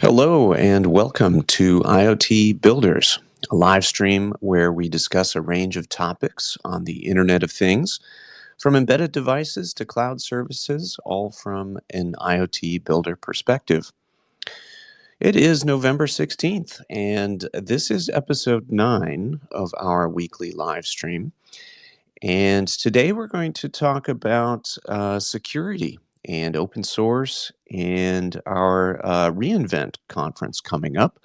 Hello and welcome to IoT Builders, a live stream where we discuss a range of topics on the Internet of Things, from embedded devices to cloud services, all from an IoT Builder perspective. It is November 16th, and this is episode 9 of our weekly live stream. And today we're going to talk about security and open source and our reInvent conference coming up,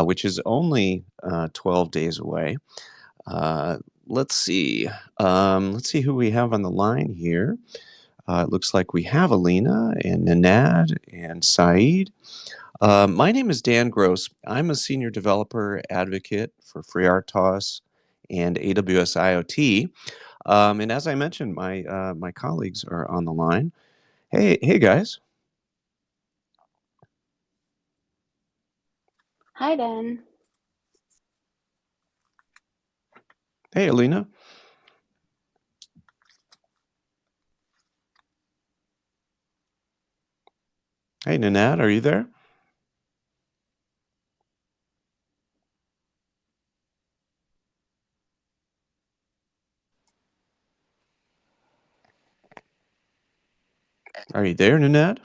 which is only 12 days away. Let's see. Let's see who we have on the line here. It looks like we have Alina and Nenad and Syed. My name is Dan Gross. I'm a senior developer advocate for FreeRTOS and AWS IoT. And as I mentioned, my colleagues are on the line. Hey guys. Hi, Dan. Hey, Alina. Hey, Nenad, are you there? Are you there, Nenad?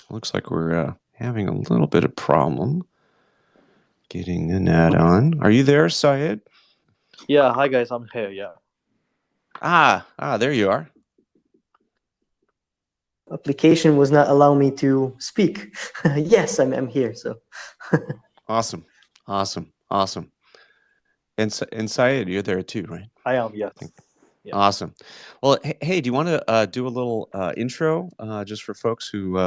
Looks like we're having a little bit of problem getting Nenad on. Are you there, Syed? Yeah, hi guys, I'm here, yeah. There you are. Application was not allowing me to speak. Yes, I'm here, so. Awesome. And Syed, you're there too, right? I am, yes. Yeah. Awesome. Well, hey, do you want to do a little intro just for folks who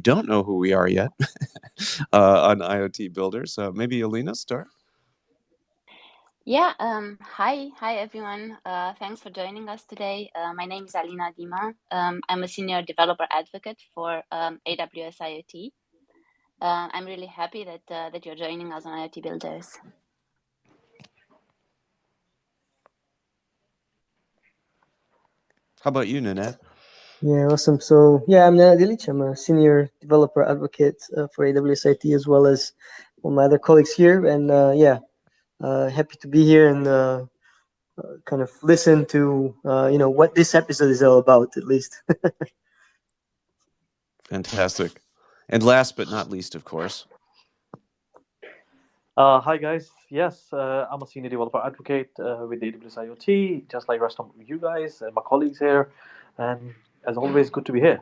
don't know who we are yet on IoT Builders? Maybe Alina, start. Yeah, hi everyone. Thanks for joining us today. My name is Alina Dima. I'm a senior developer advocate for AWS IoT. I'm really happy that you're joining us on IoT Builders. How about you, Nenad? Yeah, awesome. So yeah, I'm Nenad Ilic. I'm a senior developer advocate for AWS IoT as well as all my other colleagues here. And happy to be here and kind of listen to what this episode is all about, at least. Fantastic. And last but not least, of course. Hi guys, yes, I'm a senior developer advocate with AWS IoT, just like rest of you guys and my colleagues here. And as always, good to be here.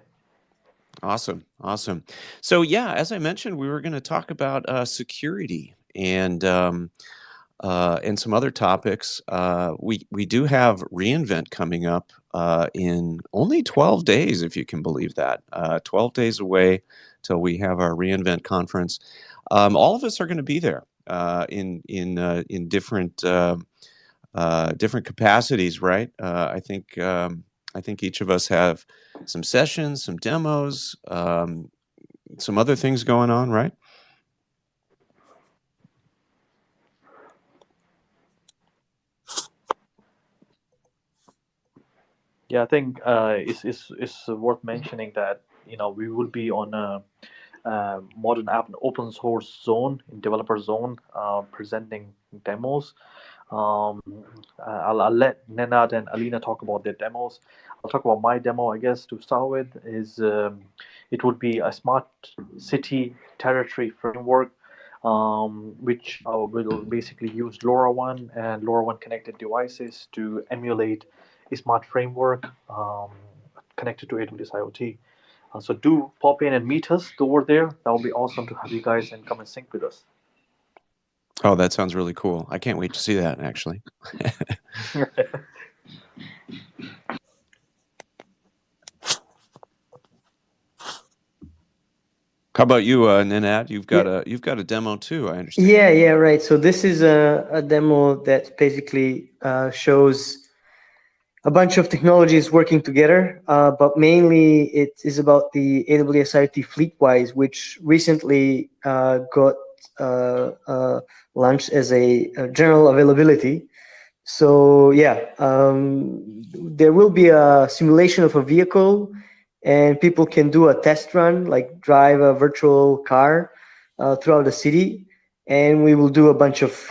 Awesome. So yeah, as I mentioned, we were going to talk about security and some other topics. We do have reInvent coming up in only 12 days, if you can believe that. 12 days away till we have our reInvent conference. All of us are going to be there in different different capacities, right? I think each of us have some sessions, some demos, some other things going on, right? Yeah, I think it's worth mentioning that we will be on a modern app and open source zone in developer zone presenting demos. I'll let Nenad and Alina talk about their demos. I'll talk about my demo, I guess, to start with. It would be a smart city territory framework, which will basically use LoRaWAN and LoRaWAN connected devices to emulate a smart framework connected to AWS IoT. So do pop in and meet us over there. That would be awesome to have you guys and come and sync with us. Oh, that sounds really cool. I can't wait to see that, actually. How about you, Nenad? You've got a demo too, I understand. Yeah, right. So this is a demo that basically shows a bunch of technologies working together, but mainly it is about the AWS IoT FleetWise, which recently got launched as a general availability. So yeah, there will be a simulation of a vehicle and people can do a test run, like drive a virtual car throughout the city, and we will do a bunch of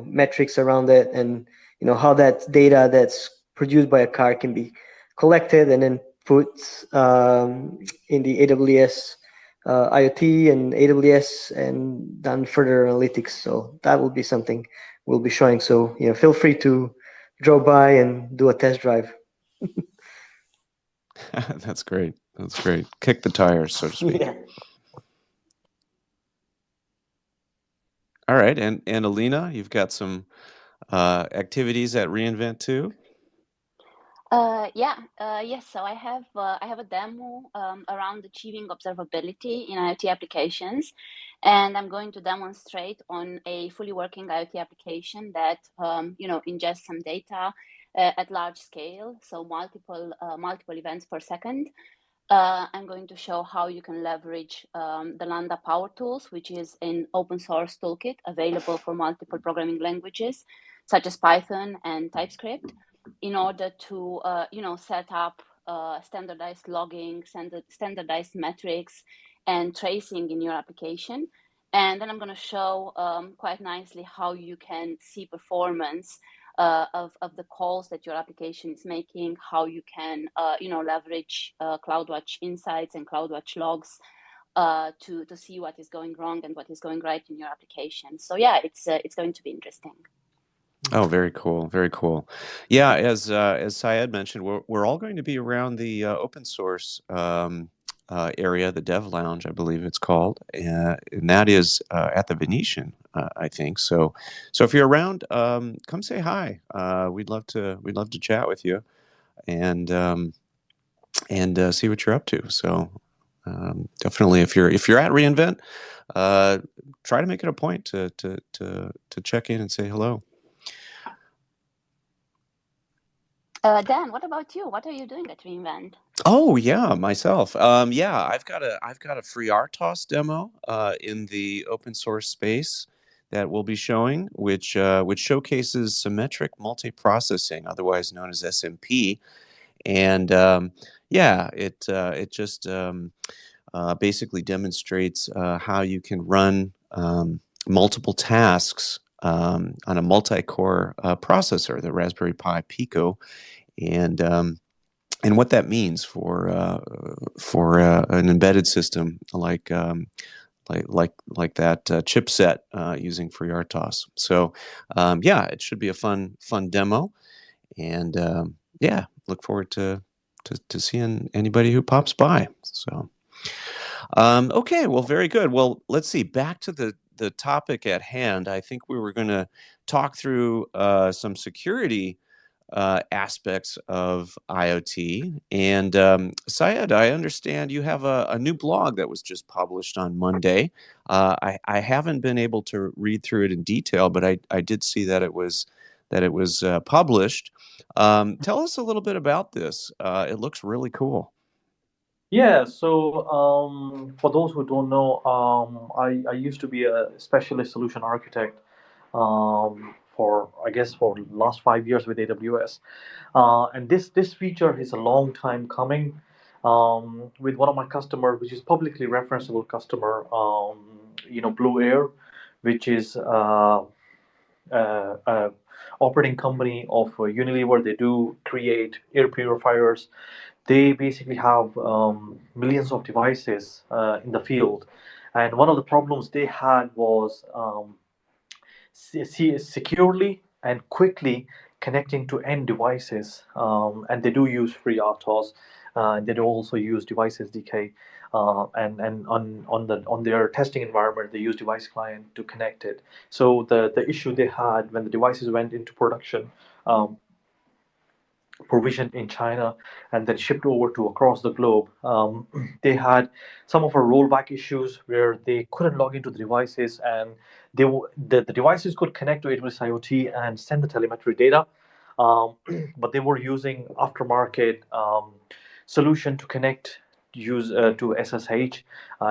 metrics around it, and how that data that's produced by a car can be collected and then put in the AWS IoT and AWS and done further analytics. So that will be something we'll be showing. So feel free to drop by and do a test drive. That's great. That's great. Kick the tires, so to speak. Yeah. All right, and Alina, you've got some activities at reInvent too. Yes. So I have a demo around achieving observability in IoT applications, and I'm going to demonstrate on a fully working IoT application that ingests some data at large scale, so multiple events per second. I'm going to show how you can leverage the Lambda Power Tools, which is an open source toolkit available for multiple programming languages, such as Python and TypeScript, in order to set up standardized logging, standardized metrics, and tracing in your application. And then I'm going to show quite nicely how you can see performance of the calls that your application is making, how you can leverage CloudWatch insights and CloudWatch logs to see what is going wrong and what is going right in your application. So yeah, it's going to be interesting. Oh, very cool, very cool. Yeah, as Syed mentioned, we're all going to be around the open source area, the Dev Lounge, I believe it's called, and that is at the Venetian, I think. So if you're around, come say hi. We'd love to chat with you and see what you're up to. So definitely, if you're at reInvent, try to make it a point to check in and say hello. Dan, what about you? What are you doing at reInvent? Oh yeah, myself. Yeah, I've got a free RTOS demo in the open source space that we'll be showing, which showcases symmetric multiprocessing, otherwise known as SMP. And yeah, it just basically demonstrates how you can run multiple tasks on a multi-core processor, the Raspberry Pi Pico, and what that means for an embedded system like that chipset using FreeRTOS. So yeah, it should be a fun demo, and yeah, look forward to seeing anybody who pops by. So okay, well, very good. Well, let's see. Back to the topic at hand. I think we were going to talk through some security aspects of IoT. And Syed, I understand you have a new blog that was just published on Monday. I haven't been able to read through it in detail, but I did see that it was published. Tell us a little bit about this. It looks really cool. Yeah, so for those who don't know, I used to be a specialist solution architect for for last 5 years with AWS, and this feature is a long time coming. With one of my customer, which is publicly referenceable customer, Blue Air, which is operating company of Unilever. They do create air purifiers. They basically have millions of devices in the field, and one of the problems they had was securely and quickly connecting to end devices. And they do use FreeRTOS. They do also use Device SDK, and on their testing environment, they use Device Client to connect it. So the issue they had when the devices went into production, provisioned in China and then shipped over to across the globe. They had some of our rollback issues where they couldn't log into the devices, and the devices could connect to AWS IoT and send the telemetry data, but they were using aftermarket solution to connect use to SSH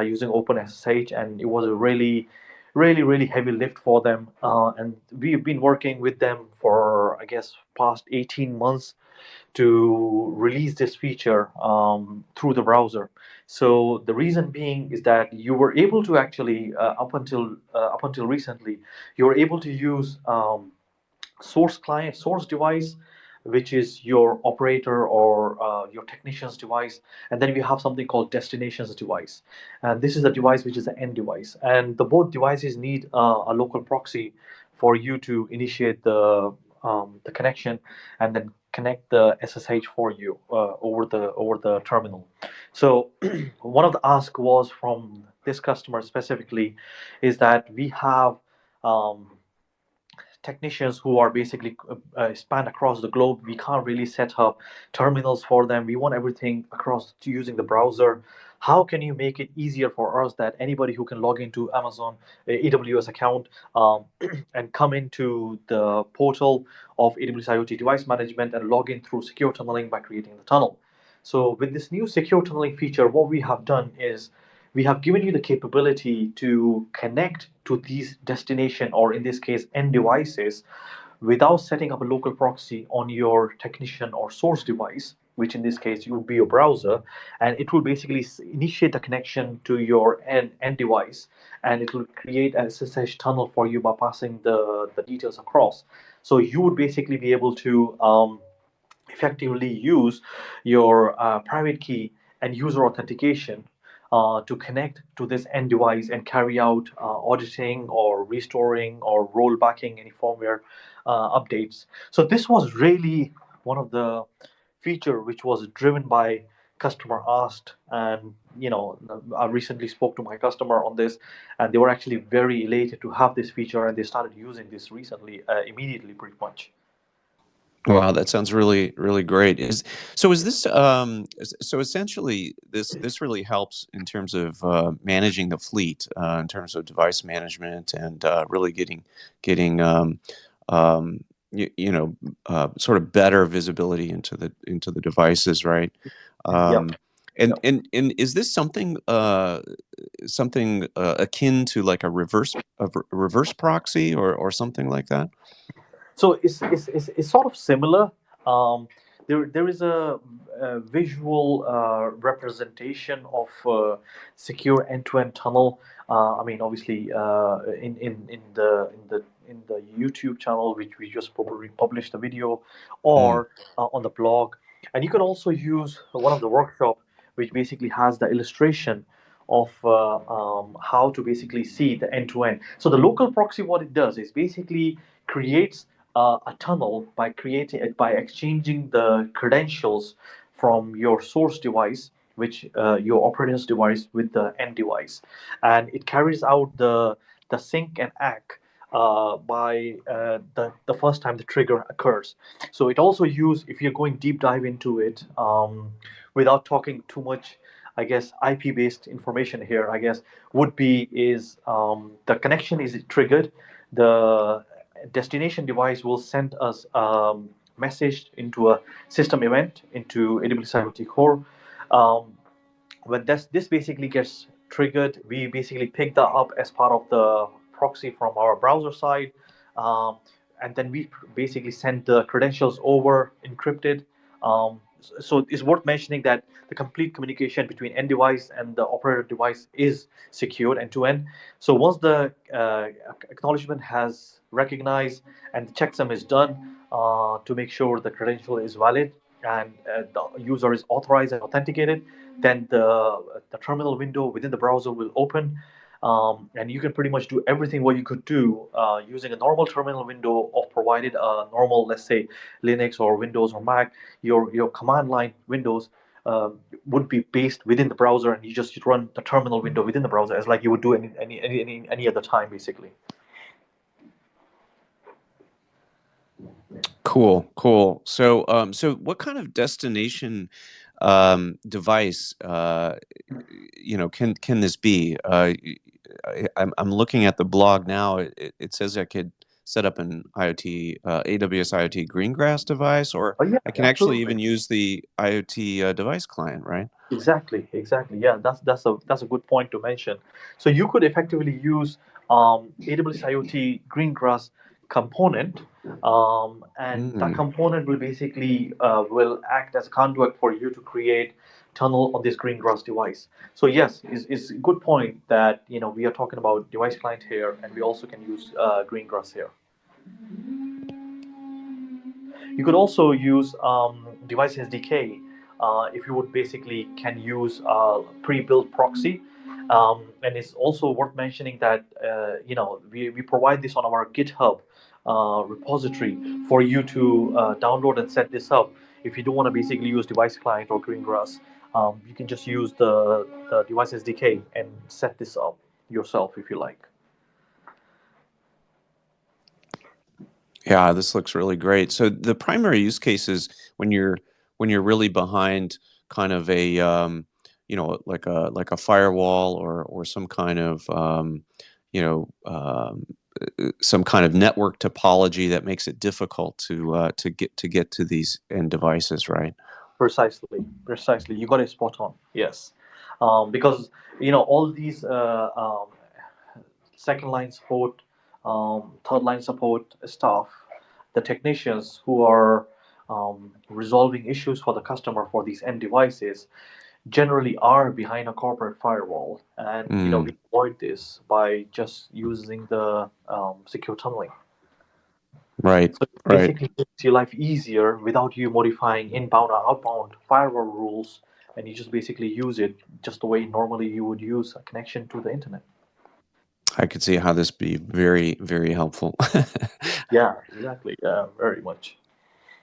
using OpenSSH, and it was a really really heavy lift for them. And we've been working with them for, I guess, past 18 months to release this feature through the browser. So the reason being is that you were able to actually, up until recently, you were able to use source client, source device, which is your operator or your technician's device, and then we have something called destinations device, and this is the device which is the end device, and the both devices need a local proxy for you to initiate the connection and then connect the SSH for you over the terminal. So one of the ask was from this customer specifically is that we have um, technicians who are basically span across the globe. We can't really set up terminals for them. We want everything across to using the browser. How can you make it easier for us that anybody who can log into Amazon AWS account and come into the portal of AWS IoT device management and log in through secure tunneling by creating the tunnel? So with this new secure tunneling feature, what we have done is we have given you the capability to connect to these destination, or in this case end devices, without setting up a local proxy on your technician or source device, which in this case would be your browser, and it will basically initiate the connection to your end device, and it will create a SSH tunnel for you by passing the details across. So you would basically be able to effectively use your private key and user authentication to connect to this end device and carry out auditing or restoring or rollbacking any firmware updates. So this was really one of the feature which was driven by customer asked, and I recently spoke to my customer on this, and they were actually very elated to have this feature, and they started using this recently, immediately, pretty much. Wow, that sounds really great. Is this so essentially this really helps in terms of managing the fleet, in terms of device management, and really getting um, sort of better visibility into the devices, right? Yep. Um, and is this something akin to like a reverse proxy or something like that? So it's sort of similar. Um, there is a visual representation of secure end-to-end tunnel. I mean, obviously, in the YouTube channel, which we just probably published the video, Mm. or on the blog, and you can also use one of the workshop, which basically has the illustration of how to basically see the end-to-end. So the local proxy, what it does is basically creates a tunnel by creating it by exchanging the credentials from your source device, which your operator's device, with the end device, and it carries out the sync and act by the first time the trigger occurs. So it also use, if you're going deep dive into it, without talking too much, I guess IP based information here, I guess, would be is the connection is triggered, the destination device will send us a message into a system event into AWS IoT Core. Um, when this basically gets triggered, we basically pick that up as part of the proxy from our browser side, um, and then we basically send the credentials over encrypted. So it's worth mentioning that the complete communication between end device and the operator device is secured end to end. So once the acknowledgement has recognized and the checksum is done to make sure the credential is valid and the user is authorized and authenticated, then the terminal window within the browser will open, and you can pretty much do everything what you could do using a normal terminal window of provided a normal, let's say, Linux or Windows or Mac. Your command line windows would be based within the browser, and you just run the terminal window within the browser as like you would do any other time, basically. Cool. So what kind of destination device can this be? I'm looking at the blog now. It says I could set up an IoT AWS IoT Greengrass device, or Oh yeah, I can actually absolutely. even use the IoT device client, right? Exactly. Yeah, that's a good point to mention. So you could effectively use AWS IoT Greengrass component, and that Mm. component will basically will act as a conduit for you to create tunnel on this Greengrass device. So yes, is a good point that we are talking about device client here, and we also can use Greengrass here. You could also use device SDK if you would basically can use pre-built proxy. And it's also worth mentioning that we provide this on our GitHub repository for you to download and set this up. If you don't want to basically use device client or Greengrass, you can just use the device SDK and set this up yourself if you like. Yeah, this looks really great. So the primary use cases when you're really behind kind of a like a firewall or some kind of you know some kind of network topology that makes it difficult to get to these end devices, right? Precisely, precisely. You got it spot on. Yes, because all these second line support, third line support staff, the technicians who are resolving issues for the customer for these end devices, generally are behind a corporate firewall, and Mm, we avoid this by just using the secure tunneling. right, So it right. basically makes your life easier without you modifying inbound or outbound firewall rules, and you just basically use it just the way normally you would use a connection to the internet. I could see how this be very, very helpful. Yeah, exactly. Very much.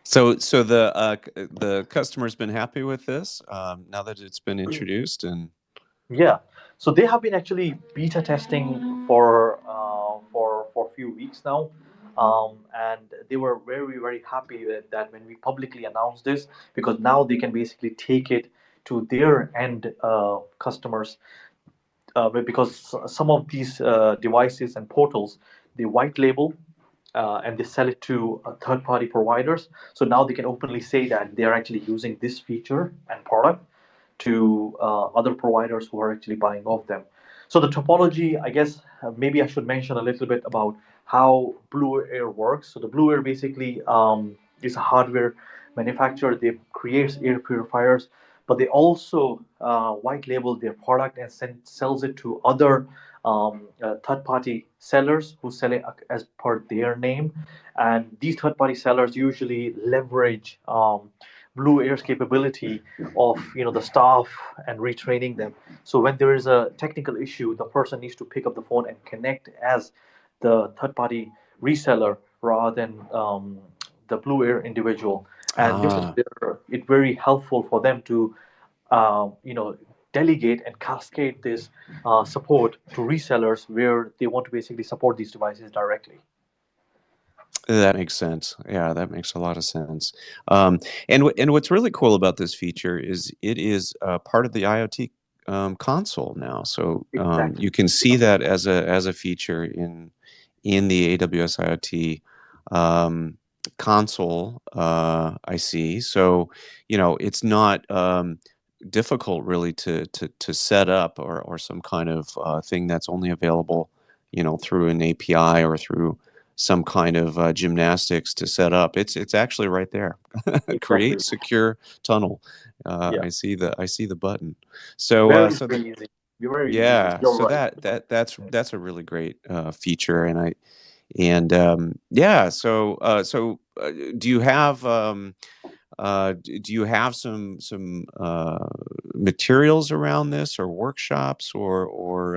So the customer's been happy with this now that it's been introduced, and Yeah. So they have been actually beta testing for a few weeks now, and they were very very happy with that when we publicly announced this, because now they can basically take it to their end customers, because some of these devices and portals, they white label and they sell it to third party providers. So now they can openly say that they are actually using this feature and product to other providers who are actually buying off them. So the topology, I guess, maybe I should mention a little bit about how Blue Air works. So the Blue Air basically is a hardware manufacturer. They creates air purifiers, but they also white label their product and sells it to other third-party sellers who sell it as per their name. And these third-party sellers usually leverage Blue Air's capability of the staff and retraining them. So when there is a technical issue, the person needs to pick up the phone and connect as the third-party reseller rather than the Blue Air individual. And this is ah, where it very helpful for them to delegate and cascade this support to resellers where they want to basically support these devices directly. that makes sense. Yeah, that makes a lot of sense. And what's really cool about this feature is it is part of the IoT console now. So Exactly. you can see that as a feature in the AWS IoT console. I see. So it's not difficult really to set up or some kind of thing that's only available through an API or through some kind of gymnastics to set up. It's actually right there. Exactly. Create secure tunnel. Yeah. I see the button. So Very, so very easy. Very easy. yeah, You're so right. that's a really great feature, and yeah. So do you have do you have some materials around this, or workshops, or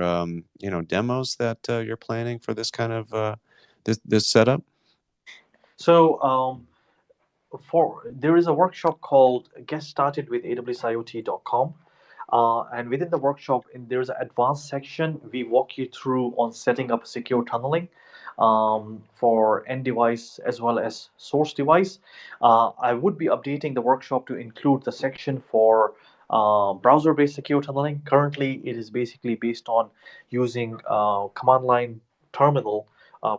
demos that you're planning for this kind of this setup? So for there is a workshop called Get Started with AWSIoT.com. And within the workshop, there's an advanced section. We walk you through on setting up secure tunneling for end device as well as source device. I would be updating the workshop to include the section for browser-based secure tunneling. Currently, it is basically based on using command line terminal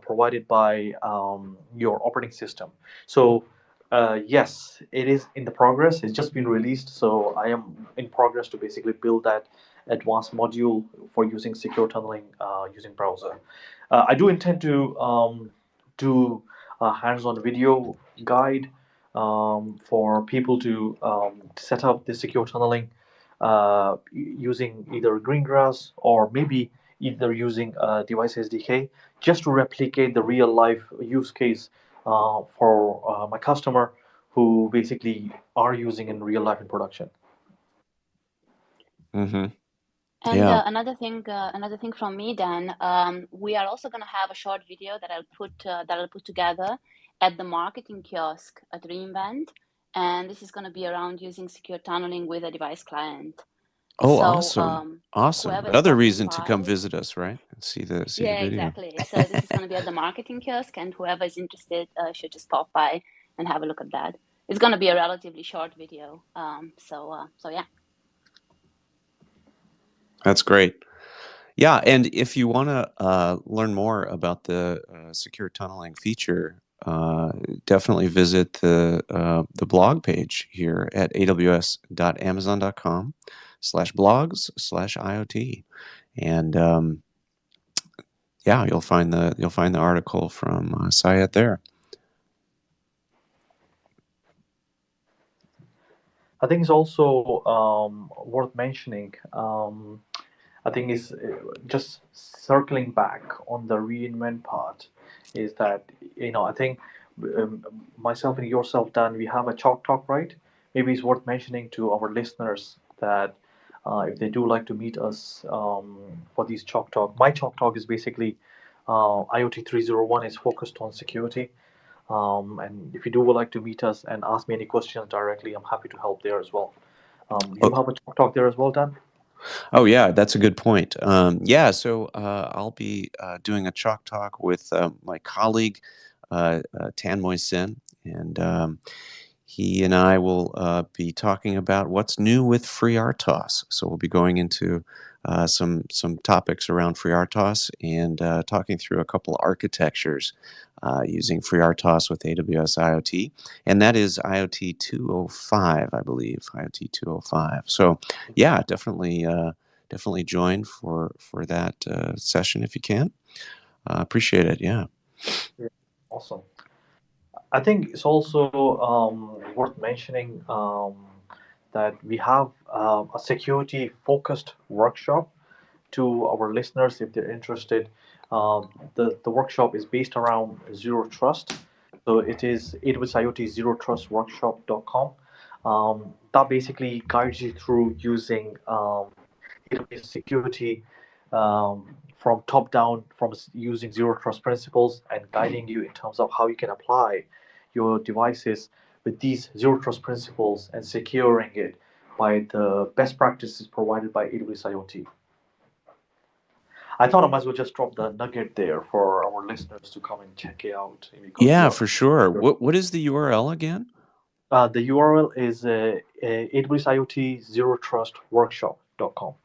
provided by your operating system. So yes, it is in the progress. It's just been released, so I am in progress to basically build that advanced module for using secure tunneling using browser. I do intend to do a hands-on video guide for people to set up the secure tunneling using either Greengrass or maybe either using a device SDK, just to replicate the real life use case for my customer who basically are using in real life in production. Mm-hmm. And Yeah. another thing from me, Dan, we are also going to have a short video that I'll put together at the marketing kiosk at reInvent, and this is going to be around using secure tunneling with a device client. Oh, So awesome. Awesome. whoever Another stops reason to come by, visit us, right? And see the yeah, video. exactly. So this is going to be at the marketing kiosk, and whoever is interested should just pop by and have a look at that. It's going to be a relatively short video. So yeah. That's great. Yeah, and if you want to learn more about the secure tunneling feature, definitely visit the blog page here at aws.amazon.com/blogs/IoT, and yeah, you'll find the article from Syed there. I think it's also worth mentioning. I think is just circling back on the reinvent part is that I think myself and yourself, Dan, we have a chalk talk, right? Maybe it's worth mentioning to our listeners that if they do like to meet us for these chalk talk, my chalk talk is basically IoT 301 is focused on security. And if you do would like to meet us and ask me any questions directly, I'm happy to help there as well. You have a talk there as well, Dan? Oh yeah, that's a good point. Yeah, so I'll be doing a chalk talk with my colleague Tan Moy Sin, and he and I will be talking about what's new with FreeRTOS. So we'll be going into some topics around FreeRTOS and talking through a couple of architectures using FreeRTOS with AWS IoT, and that is IoT 205, I believe, IoT 205. So yeah, definitely join for that session if you can. Appreciate it. Yeah. Yeah, awesome. I think it's also worth mentioning that we have a security focused workshop to our listeners if they're interested. The workshop is based around zero trust. So it is AWS IoT Zero Trust Workshop.com. That basically guides you through using AWS security from top down, from using zero trust principles and guiding you in terms of how you can apply your devices with these zero trust principles and securing it by the best practices provided by AWS IoT. I thought I might as well just drop the nugget there for our listeners to come and check it out because Yeah, you for sure. What is the URL again? the URL is AWS IoT Zero Trust Workshop.com.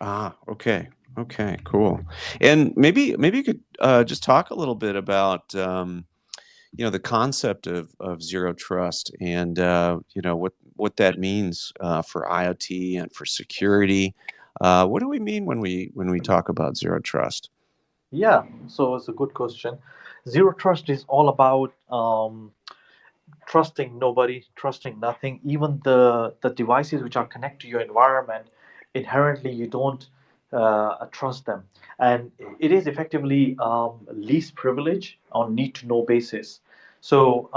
Ah, okay. Okay, cool. And maybe you could just talk a little bit about the concept of zero trust and what that means for IoT and for security. What do we mean when we talk about zero trust? Yeah, so it's a good question. Zero Trust is all about trusting nobody, trusting nothing, even the devices which are connected to your environment. Inherently, you don't trust them, and it is effectively least privilege on need to know basis. So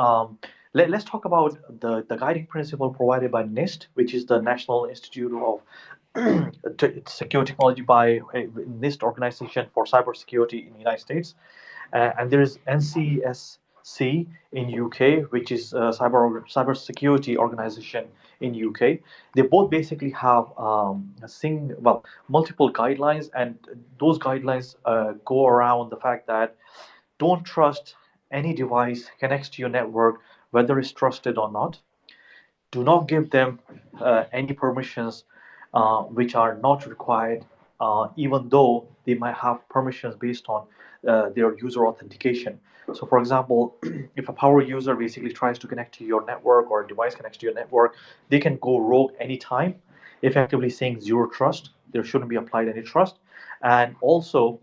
let's talk about the guiding principle provided by NIST, which is the National Institute of Secure Technology, by NIST organization for cybersecurity in the United States. And there is NCSC in UK, which is a cybersecurity organization in UK. They both basically have multiple guidelines, and those guidelines go around the fact that don't trust any device connects to your network, whether it's trusted or not. Do not give them any permissions which are not required, even though they might have permissions based on their user authentication. So, for example, if a power user basically tries to connect to your network or a device connects to your network, they can go rogue anytime, effectively saying zero trust. There shouldn't be applied any trust. And also,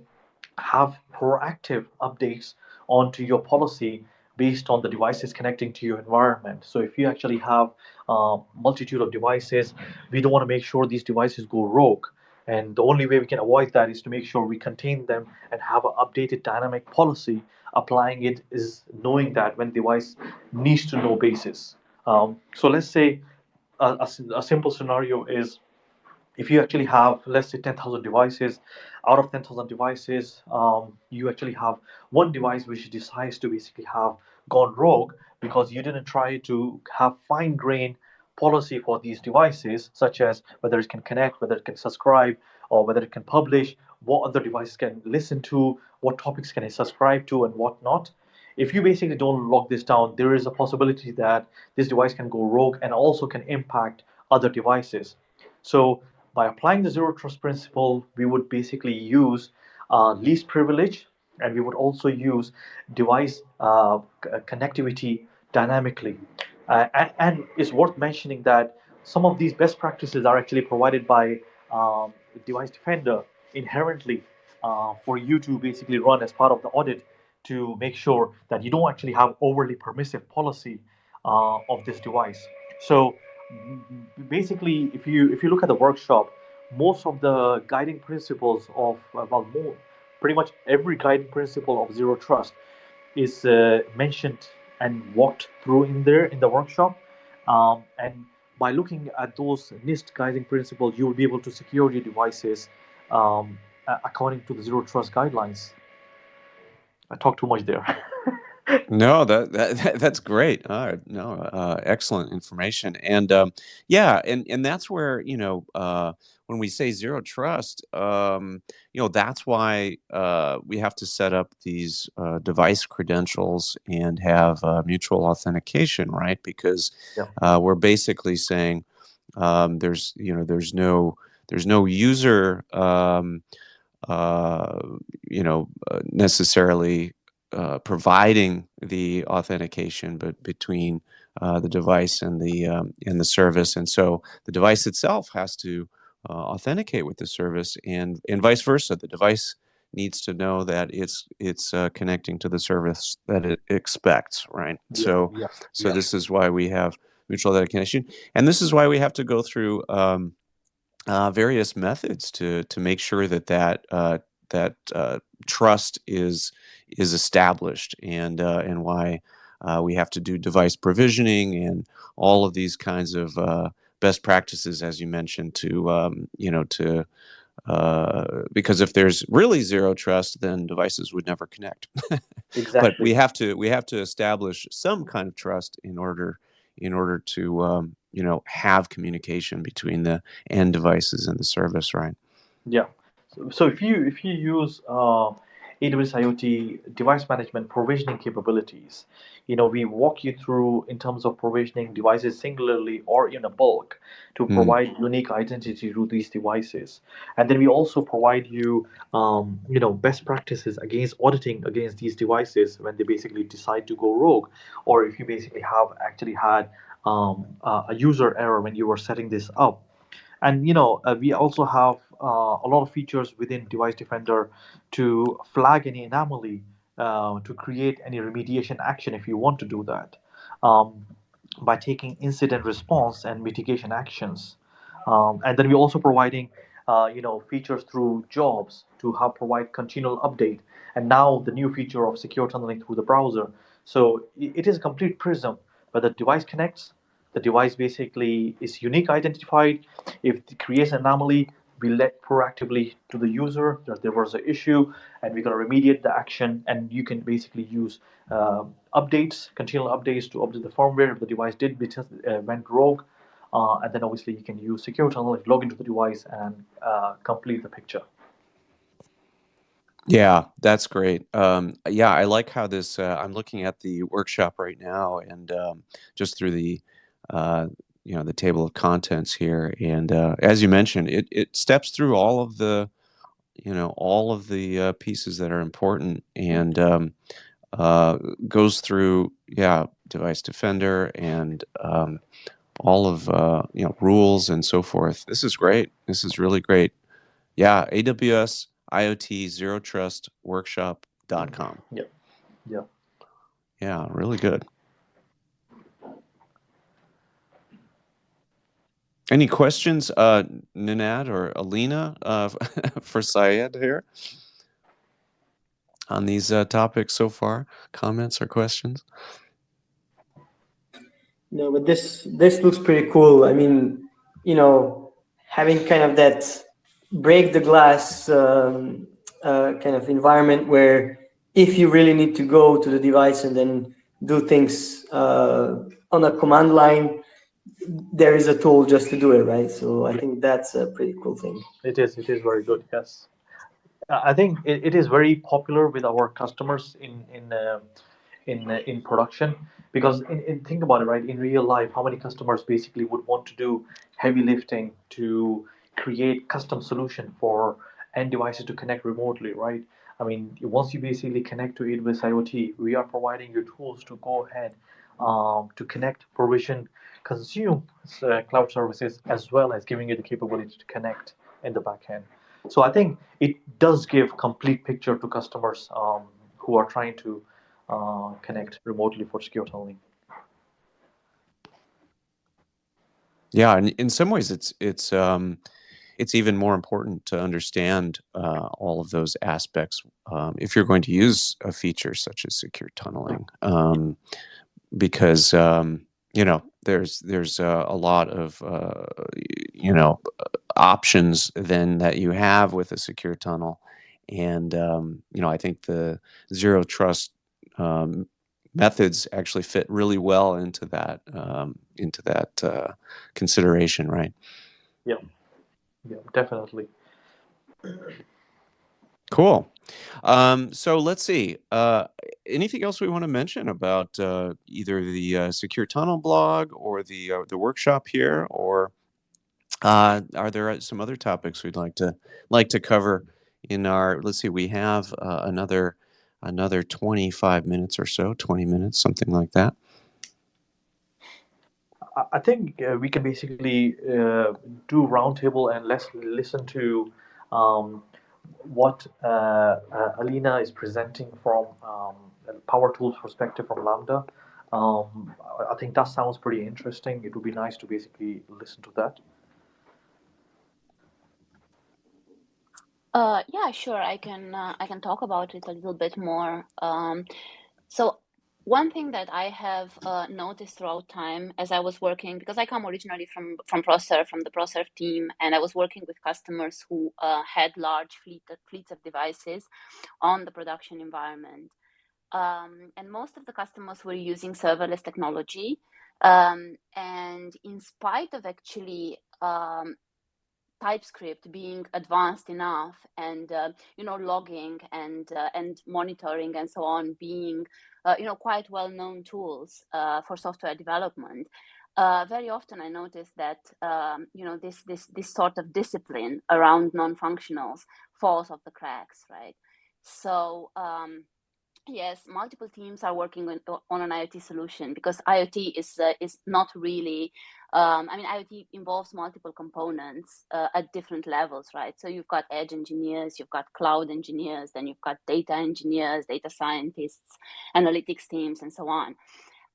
have proactive updates onto your policy based on the devices connecting to your environment. So if you actually have a multitude of devices, we don't want to make sure these devices go rogue. And the only way we can avoid that is to make sure we contain them and have an updated dynamic policy. Applying it is knowing that when device needs to know basis. So let's say a simple scenario is if you actually have, let's say, 10,000 devices. Out of 10,000 devices, you actually have one device which decides to basically have gone rogue because you didn't try to have fine grained policy for these devices, such as whether it can connect, whether it can subscribe, or whether it can publish, what other devices can listen to, what topics can it subscribe to, and what not. If you basically don't lock this down, there is a possibility that this device can go rogue and also can impact other devices. So by applying the zero trust principle, we would basically use least privilege, and we would also use device connectivity dynamically. And it's worth mentioning that some of these best practices are actually provided by Device Defender inherently for you to basically run as part of the audit to make sure that you don't actually have overly permissive policy of this device. So basically, if you look at the workshop, most of the guiding principles of pretty much every guiding principle of zero trust is mentioned and walked through in there in the workshop. And by looking at those NIST guiding principles, you will be able to secure your devices according to the zero trust guidelines. I talked too much there. No, that's great. No, excellent information, and yeah, and that's where when we say zero trust, that's why we have to set up these device credentials and have mutual authentication, right? Because Yeah. we're basically saying there's no user uh, necessarily providing the authentication, but between the device and the service, and so the device itself has to authenticate with the service, and vice versa. The device needs to know that it's connecting to the service that it expects, right? Yeah, So yeah, so yeah, this is why we have mutual authentication, and this is why we have to go through various methods to make sure that trust is established, and why we have to do device provisioning and all of these kinds of best practices, as you mentioned, to because if there's really zero trust, then devices would never connect. But exactly. we have to establish some kind of trust in order to have communication between the end devices and the service, right? Yeah. So if you use AWS IoT device management provisioning capabilities, we walk you through in terms of provisioning devices singularly or in a bulk to Mm. provide unique identity to these devices, and then we also provide you, best practices against auditing against these devices when they basically decide to go rogue, or if you basically have actually had a user error when you were setting this up. And we also have a lot of features within Device Defender to flag any anomaly, to create any remediation action if you want to do that, um, by taking incident response and mitigation actions. And then we're also providing features through jobs to have provide continual update, and now the new feature of secure tunneling through the browser. So it is a complete prism where the device connects, the device basically is unique identified. If it creates an anomaly, we let proactively to the user that there was an issue, and we're going to remediate the action. And you can basically use updates, continual updates to update the firmware if the device went rogue. And then obviously you can use secure tunnel, log into the device, and complete the picture. Yeah, that's great. Yeah, I like how this. I'm looking at the workshop right now, and just through uh, the table of contents here, and as you mentioned, it steps through all of the pieces that are important, and uh, goes through, yeah, device defender and all of rules and so forth. This is great. This is really great. Yeah, AWS IoTZeroTrustWorkshop.com. Yeah. Yeah, really good. Any questions, Nenad or Alina, for Syed here on these topics so far? Comments or questions? No, but this looks pretty cool. I mean, having kind of that break the glass kind of environment where if you really need to go to the device and then do things on a command line, there is a tool just to do it, right? So I think that's a pretty cool thing. It is very good. Yes. I think it is very popular with our customers in production, because think about it, right? In real life, how many customers basically would want to do heavy lifting to create custom solution for end devices to connect remotely, right? I mean, once you basically connect to AWS IoT, we are providing you tools to go ahead to connect, provision, consume cloud services, as well as giving you the capability to connect in the back end. So I think it does give complete picture to customers who are trying to connect remotely for secure tunneling. Yeah, and in some ways, it's even more important to understand all of those aspects if you're going to use a feature such as secure tunneling, because there's a lot of options then that you have with a secure tunnel, and I think the zero trust methods actually fit really well into that consideration, right? Yeah, definitely. Cool. So let's see. Anything else we want to mention about either the Secure Tunnel blog or the workshop here, or are there some other topics we'd like to cover in our? Let's see. We have another 25 minutes or so, 20 minutes, something like that. I think we can basically do roundtable and let's listen to what Alina is presenting from a power tools perspective from Lambda. I think that sounds pretty interesting. It would be nice to basically listen to that. Yeah, sure. I can talk about it a little bit more. So one thing that I have noticed throughout time as I was working, because I come originally from ProServe, from the ProServe team, and I was working with customers who had large fleets of devices on the production environment. And most of the customers were using serverless technology. And in spite of actually TypeScript being advanced enough, and logging and monitoring and so on being quite well-known tools for software development, very often I notice that this sort of discipline around non-functionals falls off the cracks, right? So yes, multiple teams are working on an IoT solution, because IoT is not really. IoT involves multiple components at different levels, right? So you've got edge engineers, you've got cloud engineers, then you've got data engineers, data scientists, analytics teams, and so on.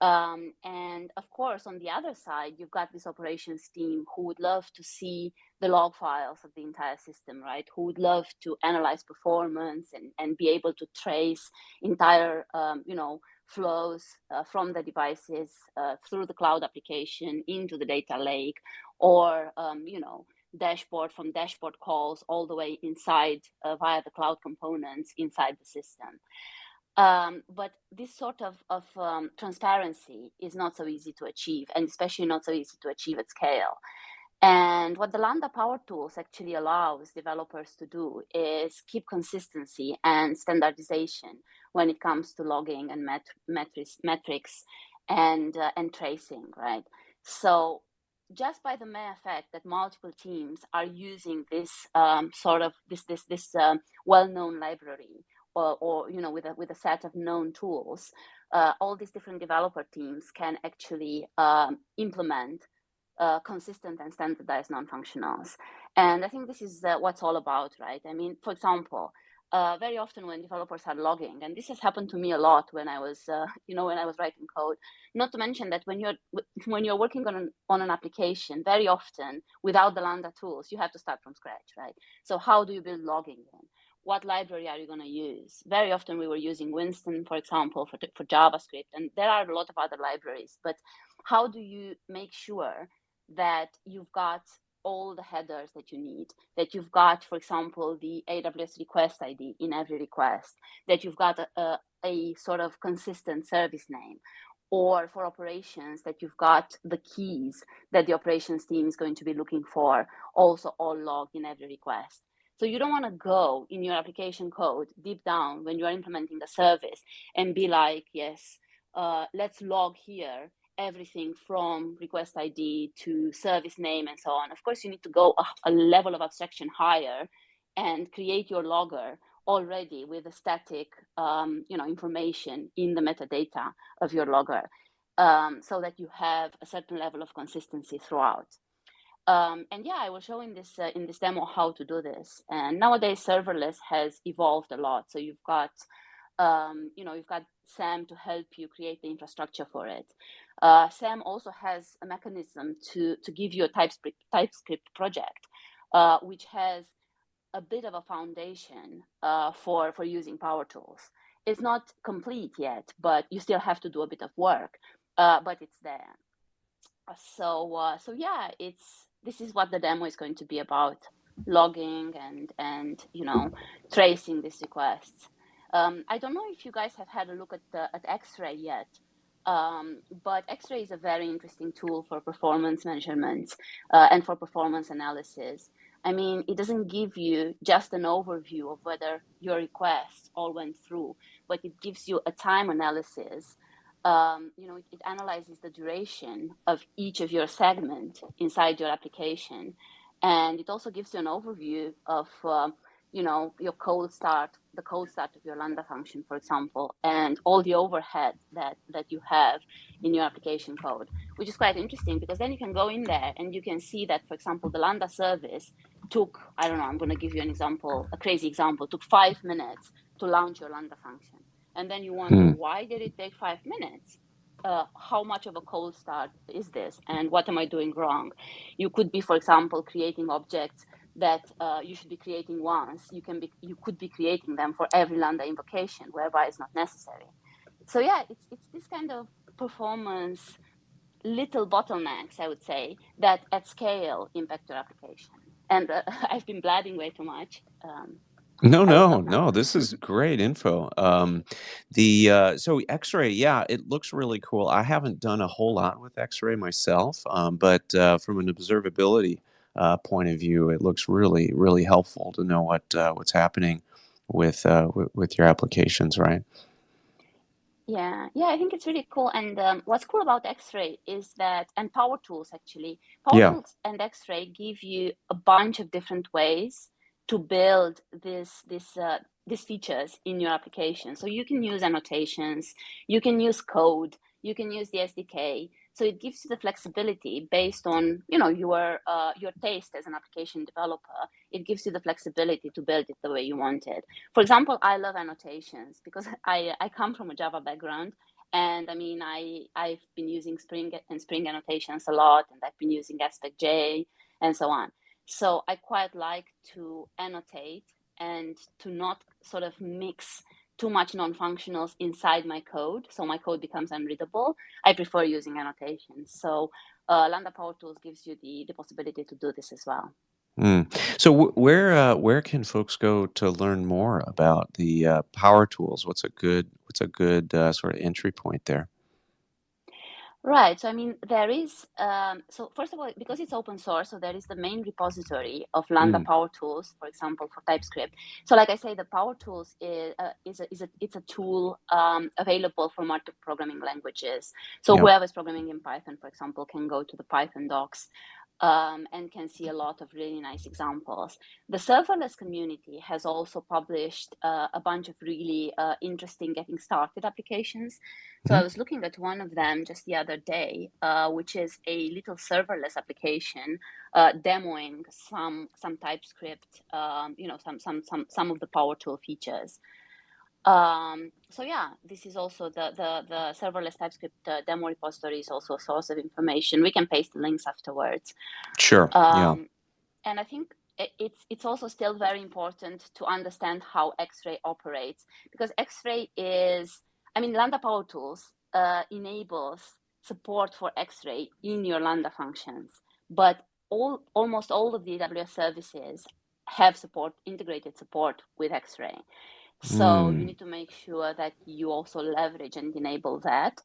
And of course, on the other side, you've got this operations team who would love to see the log files of the entire system, right? Who would love to analyze performance and be able to trace entire, flows from the devices through the cloud application into the data lake, or, dashboard calls all the way inside via the cloud components inside the system. But this sort of transparency is not so easy to achieve, and especially not so easy to achieve at scale. And what the Lambda Power Tools actually allows developers to do is keep consistency and standardization when it comes to logging and metrics and tracing, right? So just by the mere fact that multiple teams are using this well-known library, or with a set of known tools, all these different developer teams can actually implement consistent and standardized non-functionals. And I think this is what's all about, right? I mean, for example, very often when developers are logging, and this has happened to me a lot when I was, when I was writing code. Not to mention that when you're working on an application, very often without the Lambda tools, you have to start from scratch, right? So how do you build logging then? What library are you going to use? Very often we were using Winston, for example, for JavaScript, and there are a lot of other libraries. But how do you make sure that you've got all the headers that you need, that you've got, for example, the AWS request ID in every request, that you've got a sort of consistent service name, or for operations that you've got the keys that the operations team is going to be looking for, also all logged in every request. So you don't want to go in your application code deep down when you are implementing the service and be like, yes, let's log here everything from request ID to service name and so on. Of course, you need to go a level of abstraction higher and create your logger already with the static information in the metadata of your logger, so that you have a certain level of consistency throughout. And yeah, I will show in this demo how to do this. And nowadays, serverless has evolved a lot. So you've got SAM to help you create the infrastructure for it. SAM also has a mechanism to give you a TypeScript project, which has a bit of a foundation for using Power Tools. It's not complete yet, but you still have to do a bit of work, but it's there. So yeah, this is what the demo is going to be about: logging and tracing these requests. I don't know if you guys have had a look at X-Ray yet, but X-Ray is a very interesting tool for performance measurements and for performance analysis. I mean, it doesn't give you just an overview of whether your requests all went through, but it gives you a time analysis. It analyzes the duration of each of your segment inside your application. And it also gives you an overview of, your cold start, the cold start of your Lambda function, for example, and all the overhead that you have in your application code, which is quite interesting because then you can go in there and you can see that, for example, the Lambda service took, I don't know, I'm going to give you an example, a crazy example, took 5 minutes to launch your Lambda function. And then you wonder, why did it take 5 minutes? How much of a cold start is this? And what am I doing wrong? You could be, for example, creating objects that you should be creating once. You could be creating them for every Lambda invocation, whereby it's not necessary. So yeah, it's this kind of performance little bottlenecks, I would say, that at scale impact your application. And I've been blabbing way too much. No. This is great info. So X-ray, yeah, it looks really cool. I haven't done a whole lot with X-ray myself, but from an observability point of view, it looks really, really helpful to know what's happening with your applications, right? Yeah, I think it's really cool. And what's cool about X-Ray is that, and Power Tools actually, Power Tools and X-Ray give you a bunch of different ways to build these features in your application. So you can use annotations, you can use code, you can use the SDK. So it gives you the flexibility based on your taste as an application developer. It gives you the flexibility to build it the way you want it. For example, I love annotations because I come from a Java background. And I mean, I've been using Spring and Spring annotations a lot, and I've been using AspectJ and so on. So I quite like to annotate and to not sort of mix too much non-functionals inside my code, so my code becomes unreadable. I prefer using annotations. So Lambda Power Tools gives you the possibility to do this as well. So where can folks go to learn more about the Power Tools? What's a good sort of entry point there? Right. So, I mean, there is, so first of all, because it's open source, so there is the main repository of Lambda Power Tools, for example, for TypeScript. So like I say, the Power Tools it's a tool available for multiple programming languages. So whoever's programming in Python, for example, can go to the Python docs and can see a lot of really nice examples. The serverless community has also published a bunch of really interesting getting started applications. So I was looking at one of them just the other day, which is a little serverless application demoing some TypeScript, some of the Power Tool features. So yeah, this is also the serverless TypeScript demo repository is also a source of information. We can paste the links afterwards. Sure. Yeah. And I think it's also still very important to understand how X-Ray operates, because X-Ray is, Lambda Power Tools enables support for X-Ray in your Lambda functions, but almost all of the AWS services have integrated support with X-Ray. So you need to make sure that you also leverage and enable that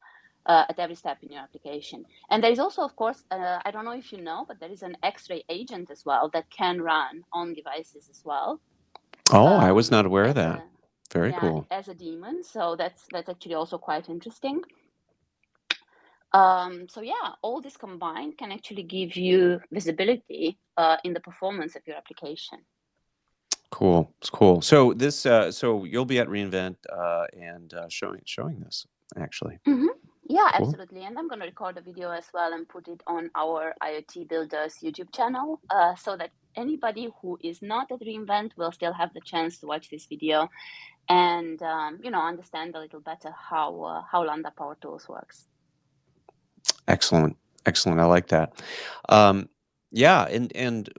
at every step in your application. And there is also, of course, I don't know if you know, but there is an X-Ray agent as well that can run on devices as well. Oh, I was not aware of that. Very cool. As a daemon. So that's actually also quite interesting. So yeah, all this combined can actually give you visibility in the performance of your application. Cool. It's cool. So this, so you'll be at reInvent and showing this actually. Mm-hmm. Yeah, Cool. absolutely. And I'm going to record a video as well and put it on our IoT Builders YouTube channel so that anybody who is not at reInvent will still have the chance to watch this video and understand a little better how Lambda Power Tools works. Excellent. I like that. Yeah, and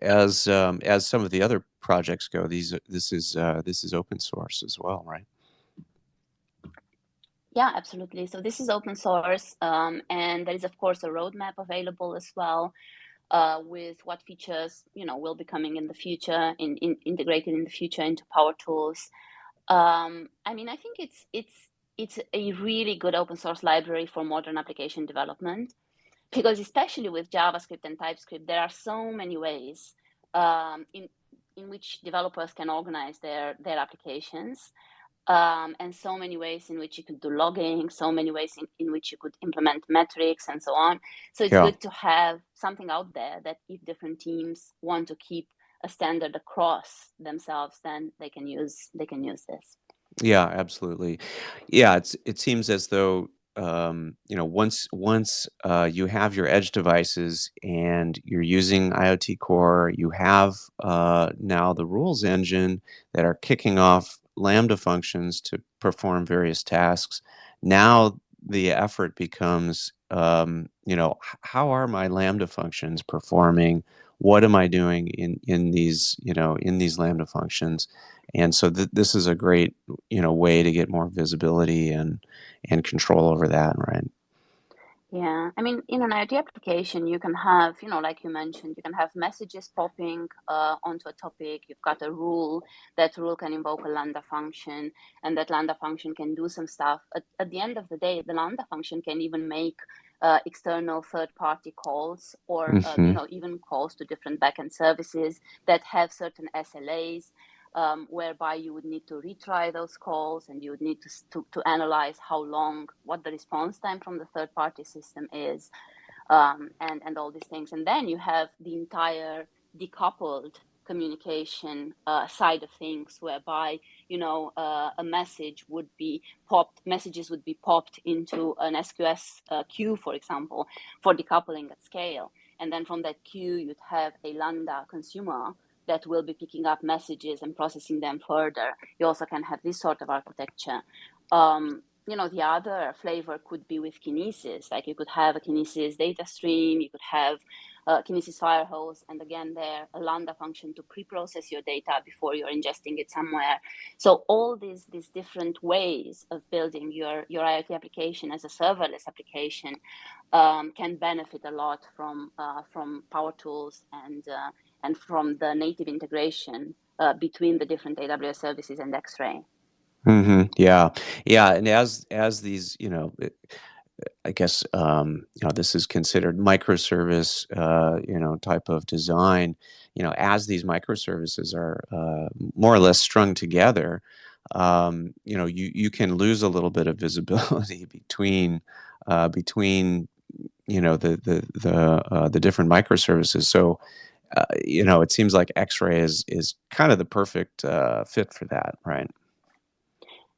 as some of the other projects go, this is open source as well, right? Yeah, absolutely. So this is open source, and there is of course a roadmap available as well with what features will be coming in the future, integrated in the future into Power Tools. I think it's a really good open source library for modern application development, because especially with JavaScript and TypeScript, there are so many ways in which developers can organize their applications, and so many ways in which you could do logging, so many ways in which you could implement metrics and so on. So it's good to have something out there that if different teams want to keep a standard across themselves, then they can use this. Yeah, absolutely. Yeah, it seems as though once you have your edge devices and you're using IoT Core, you have now the rules engine that are kicking off Lambda functions to perform various tasks. Now the effort becomes, how are my Lambda functions performing? What am I doing in these Lambda functions? And so this is a great way to get more visibility and control over that, right? Yeah, in an IoT application, you can have, like you mentioned, you can have messages popping onto a topic. You've got a rule. That rule can invoke a Lambda function, and that Lambda function can do some stuff. At the end of the day, the Lambda function can even make external third-party calls, or even calls to different backend services that have certain SLAs. Whereby you would need to retry those calls, and you would need to analyze what the response time from the third-party system is, and all these things. And then you have the entire decoupled communication side of things, whereby a messages would be popped into an SQS queue, for example, for decoupling at scale. And then from that queue, you'd have a Lambda consumer that will be picking up messages and processing them further. You also can have this sort of architecture. The other flavor could be with Kinesis. Like you could have a Kinesis data stream, you could have Kinesis Firehose, and again there, a Lambda function to pre-process your data before you're ingesting it somewhere. So all these different ways of building your IoT application as a serverless application can benefit a lot from Power Tools and from the native integration between the different AWS services and X-Ray. Mm-hmm. Yeah. And as these, I guess, this is considered microservice, type of design. As these microservices are more or less strung together, you can lose a little bit of visibility between the different microservices. So it seems like X-ray is kind of the perfect fit for that, right?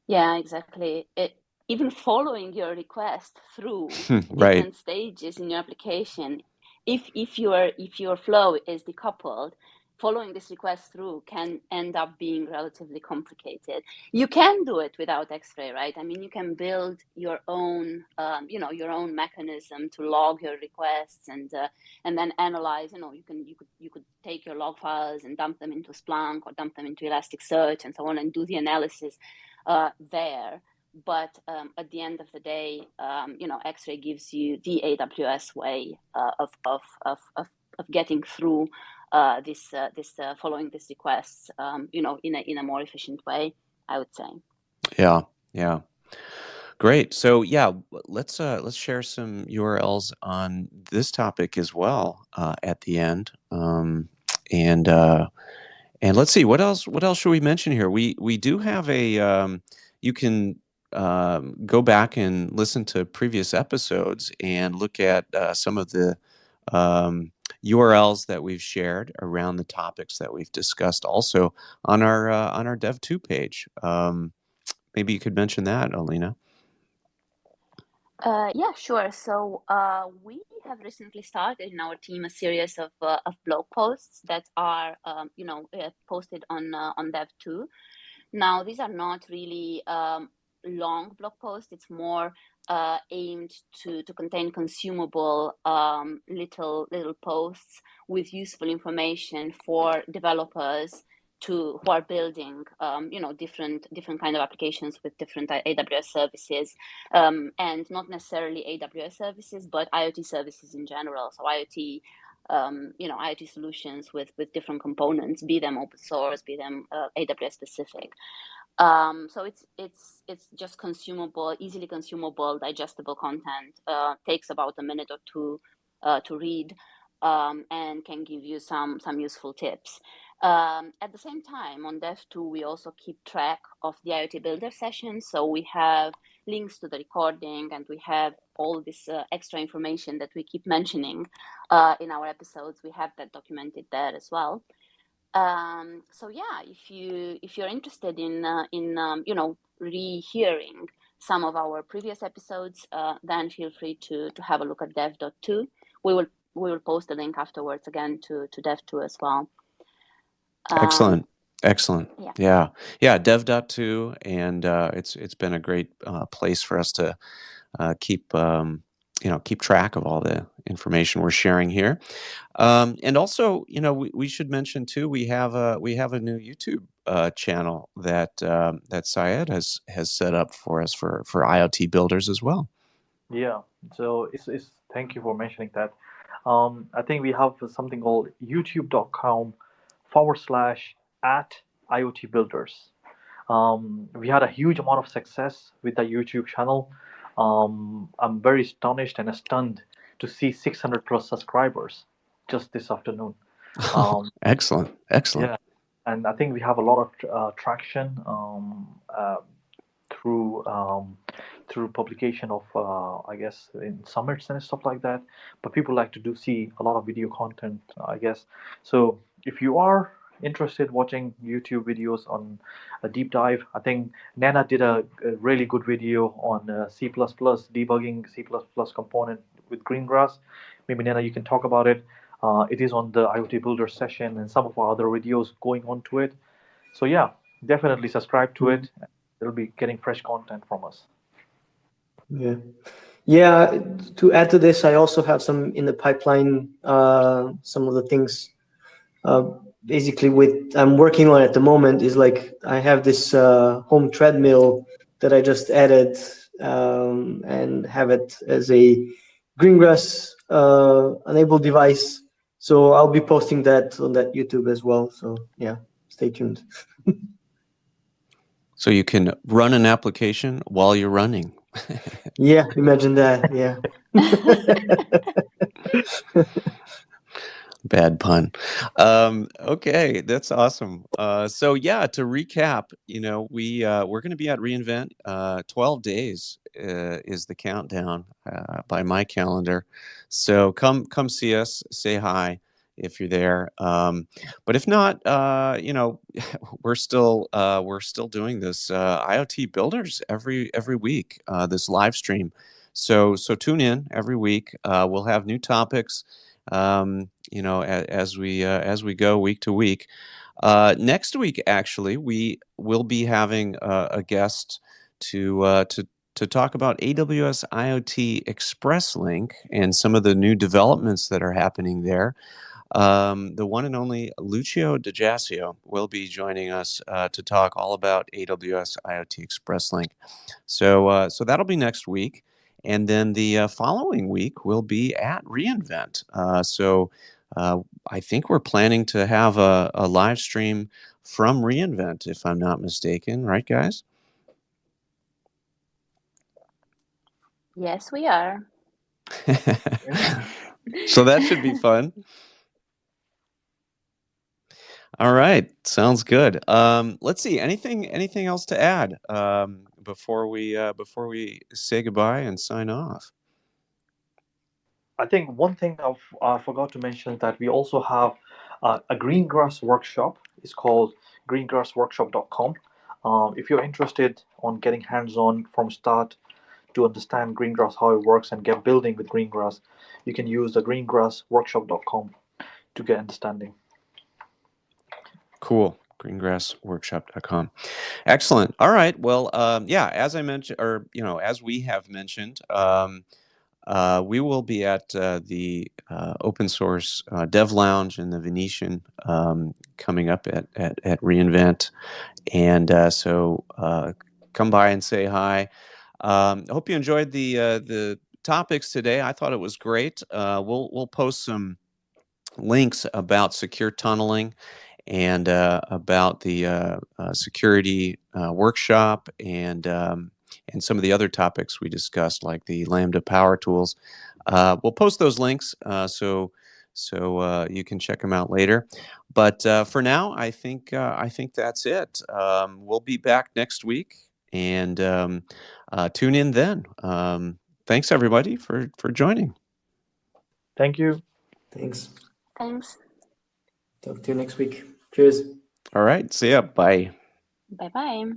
Yeah, exactly. Even following your request through Right. different stages in your application, if your flow is decoupled, following this request through can end up being relatively complicated. You can do it without X-ray, right? I mean, you can build your own, your own mechanism to log your requests and then analyze. You could take your log files and dump them into Splunk or dump them into Elasticsearch and so on and do the analysis there. But at the end of the day, X-ray gives you the AWS way of getting through this following these requests, in a more efficient way, I would say. Yeah. Great. So yeah, let's share some URLs on this topic as well at the end. And let's see what else should we mention here. We do have a you can go back and listen to previous episodes and look at some of the URLs that we've shared around the topics that we've discussed also on our Dev2 page. Maybe you could mention that, Alina. Yeah, sure. So we have recently started in our team a series of blog posts that are, posted on Dev2. Now, these are not really long blog posts. It's more aimed to contain consumable little posts with useful information for developers who are building different kind of applications with different AWS services, and not necessarily AWS services, but IoT services in general. So IoT IoT solutions with different components, be them open source, be them AWS specific. So it's just consumable, easily consumable, digestible content. Takes about a minute or two to read, and can give you some useful tips. At the same time, on Dev2, we also keep track of the IoT Builder sessions. So we have links to the recording, and we have all this extra information that we keep mentioning in our episodes. We have that documented there as well. So yeah, if you're interested in rehearing some of our previous episodes, then feel free to have a look at dev.2. We will post a link afterwards again to dev2 as well. Excellent. Yeah. Dev.2, and it's been a great place for us to keep track of all the information we're sharing here. And also, we should mention too, we have a new YouTube channel that Syed has set up for us for IoT Builders as well. Yeah, so it's thank you for mentioning that. I think we have something called youtube.com/@IoT Builders. We had a huge amount of success with the YouTube channel. I'm very astonished and stunned to see 600 plus subscribers just this afternoon. Excellent. Yeah, and I think we have a lot of traction through through publication of I guess in summits and stuff like that. But people like to see a lot of video content, I guess. So if you are interested watching YouTube videos on a deep dive, I think Nenad did a really good video on C++ debugging C++ component with Greengrass. Maybe Nenad, you can talk about it. It is on the IoT Builder session and some of our other videos going on to it. So yeah, definitely subscribe to it. You'll be getting fresh content from us. Yeah. To add to this, I also have some in the pipeline. Some of the things, basically, I'm working on at the moment is like I have this home treadmill that I just added, and have it as a Greengrass enabled device. So I'll be posting that on that YouTube as well. So yeah, stay tuned. So you can run an application while you're running. Yeah, imagine that. Yeah. Bad pun. Okay, that's awesome. So yeah, to recap, we're going to be at reInvent. 12 days is the countdown by my calendar. So come see us, say hi if you're there. But if not, we're still doing this IoT Builders every week. This live stream. So tune in every week. We'll have new topics. As we go week to week. Next week, actually, we will be having a guest to talk about AWS IoT Express Link and some of the new developments that are happening there. The one and only Lucio DiGiasio will be joining us to talk all about AWS IoT Express Link. So that'll be next week. And then the following week will be at reInvent. I think we're planning to have a live stream from reInvent, if I'm not mistaken. Right, guys? Yes, we are. So that should be fun. All right, sounds good. Let's see. Anything else to add before we say goodbye and sign off? I think one thing I forgot to mention is that we also have a greengrass workshop. It's called greengrassworkshop.com. If you're interested on getting hands-on from start to understand greengrass, how it works, and get building with greengrass, you can use the greengrassworkshop.com to get understanding. Cool. Greengrassworkshop.com. Excellent. All right. Well, yeah, as I mentioned, or as we have mentioned, we will be at the open source dev lounge in the Venetian coming up at reInvent, and so come by and say hi. I hope you enjoyed the topics today. I thought it was great. We'll post some links about secure tunneling and about the security workshop and some of the other topics we discussed, like the Lambda power tools. We'll post those links so you can check them out later. But for now, I think that's it. We'll be back next week, and tune in then. Thanks everybody for joining. Thank you. Thanks. Thanks. Talk to you next week. Cheers. All right. See ya. Bye. Bye-bye.